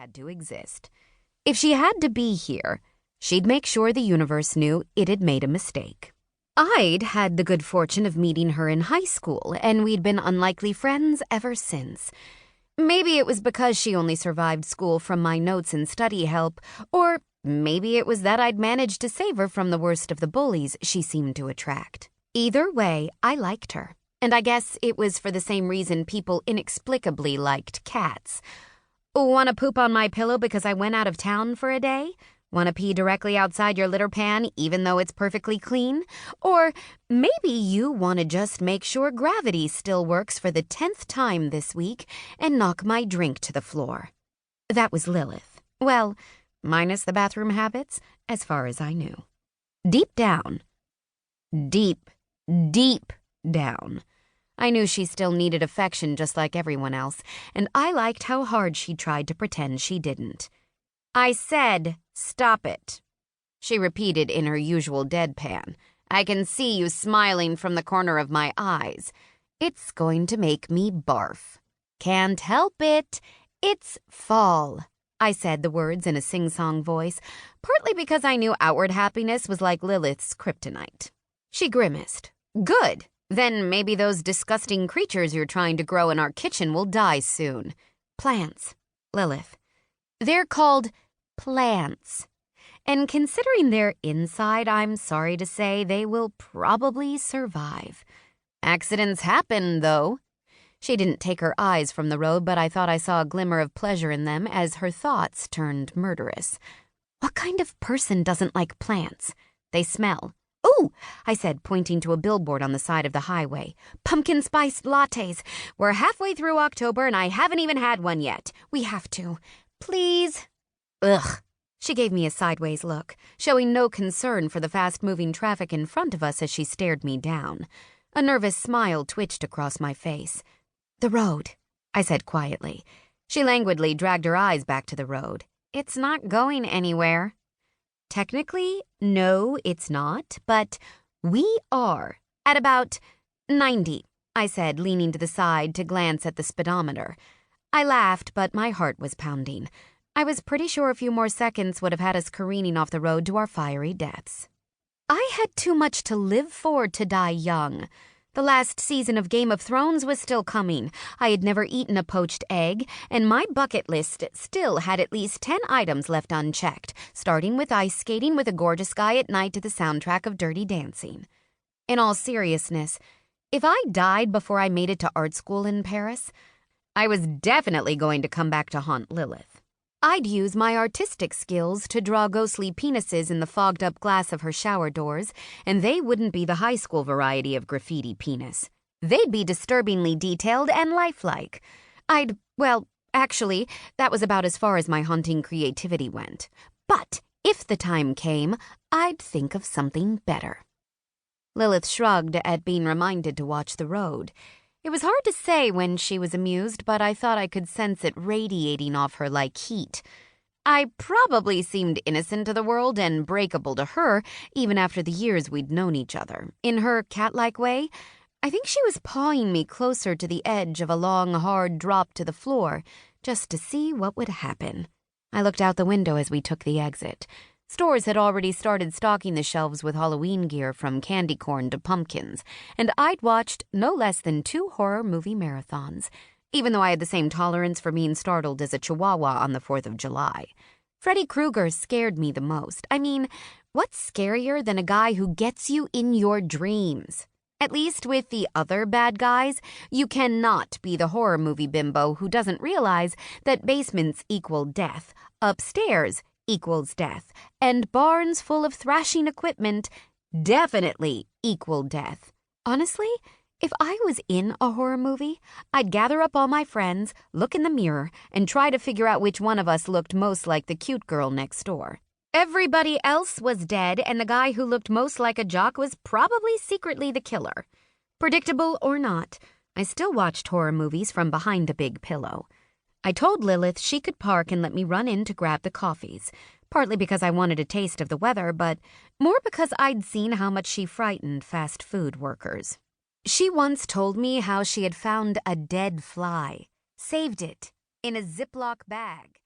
had to exist. If she had to be here, she'd make sure the universe knew it had made a mistake. I'd had the good fortune of meeting her in high school, and we'd been unlikely friends ever since. Maybe it was because she only survived school from my notes and study help, or maybe it was that I'd managed to save her from the worst of the bullies she seemed to attract. Either way, I liked her, and I guess it was for the same reason people inexplicably liked cats. Want to poop on my pillow because I went out of town for a day? Want to pee directly outside your litter pan even though it's perfectly clean? Or maybe you want to just make sure gravity still works for the 10th time this week and knock my drink to the floor. That was Lilith. Well, minus the bathroom habits, as far as I knew. Deep down, deep down, I knew she still needed affection just like everyone else, and I liked how hard she tried to pretend she didn't. I said, "Stop it," she repeated in her usual deadpan. I can see you smiling from the corner of my eyes. It's going to make me barf. Can't help it. It's fall. I said the words in a sing-song voice, partly because I knew outward happiness was like Lilith's kryptonite. She grimaced. Good. Then maybe those disgusting creatures you're trying to grow in our kitchen will die soon. Plants. Lilith. They're called plants. And considering their inside, I'm sorry to say they will probably survive. Accidents happen, though. She didn't take her eyes from the road, but I thought I saw a glimmer of pleasure in them as her thoughts turned murderous. What kind of person doesn't like plants? They smell. Ooh, I said, pointing to a billboard on the side of the highway. Pumpkin spiced lattes. We're halfway through October and I haven't even had one yet. We have to. Please. Ugh. She gave me a sideways look, showing no concern for the fast-moving traffic in front of us as she stared me down. A nervous smile twitched across my face. The road, I said quietly. She languidly dragged her eyes back to the road. It's not going anywhere. Technically, no, it's not, but we are at about 90, I said, leaning to the side to glance at the speedometer. I laughed, but my heart was pounding. I was pretty sure a few more seconds would have had us careening off the road to our fiery deaths. I had too much to live for to die young. The last season of Game of Thrones was still coming. I had never eaten a poached egg, and my bucket list still had at least 10 items left unchecked, starting with ice skating with a gorgeous guy at night to the soundtrack of Dirty Dancing. In all seriousness, if I died before I made it to art school in Paris, I was definitely going to come back to haunt Lilith. I'd use my artistic skills to draw ghostly penises in the fogged-up glass of her shower doors, and they wouldn't be the high school variety of graffiti penis. They'd be disturbingly detailed and lifelike. Actually, that was about as far as my haunting creativity went. But if the time came, I'd think of something better. Lilith shrugged at being reminded to watch the road. It was hard to say when she was amused, but I thought I could sense it radiating off her like heat. I probably seemed innocent to the world and breakable to her, even after the years we'd known each other. In her cat-like way, I think she was pawing me closer to the edge of a long, hard drop to the floor, just to see what would happen. I looked out the window as we took the exit. Stores had already started stocking the shelves with Halloween gear from candy corn to pumpkins, and I'd watched no less than 2 horror movie marathons, even though I had the same tolerance for being startled as a chihuahua on the 4th of July. Freddy Krueger scared me the most. I mean, what's scarier than a guy who gets you in your dreams? At least with the other bad guys, you cannot be the horror movie bimbo who doesn't realize that basements equal death, upstairs equals death, and barns full of thrashing equipment definitely equal death. Honestly, if I was in a horror movie, I'd gather up all my friends, look in the mirror, and try to figure out which one of us looked most like the cute girl next door. Everybody else was dead, and the guy who looked most like a jock was probably secretly the killer. Predictable or not, I still watched horror movies from behind a big pillow. I told Lilith she could park and let me run in to grab the coffees, partly because I wanted a taste of the weather, but more because I'd seen how much she frightened fast food workers. She once told me how she had found a dead fly, saved it in a Ziploc bag.